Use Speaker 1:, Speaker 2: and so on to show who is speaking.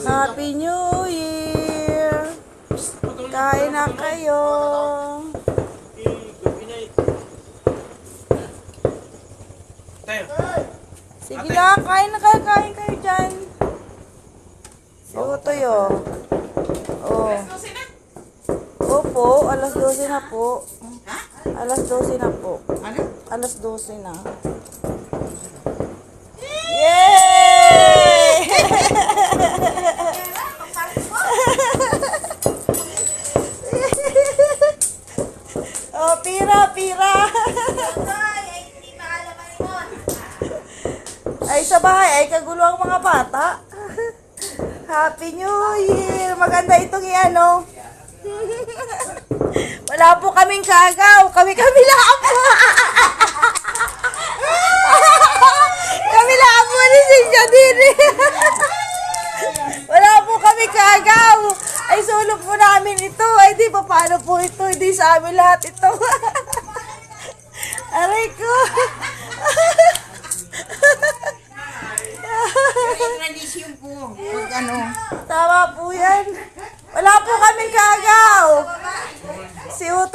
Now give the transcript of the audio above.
Speaker 1: Happy New Year! Kain na kayo! Sige lang, kain kayo dyan. Si Utoy, oh. Oh. Opo, alas 12 na po. Alas 12 na po.
Speaker 2: Ano?
Speaker 1: Alas 12 na. Yay! Oh, pira. Ay, sa bahay, ay kagulo ang mga bata. Happy New Year! Maganda itong i-ano. Wala po kaming kagaw. Kami lang po. Kami lang po ni Cynthia Dini. Wala po kami kagaw. Ay, sulog po namin ito. Ay, di pa paano po ito. Hindi sa amin lahat ito. Aray ko.
Speaker 2: Tradisyon po. Pag ano.
Speaker 1: Tama po yan. Wala po kaming kagaw. Si Utoy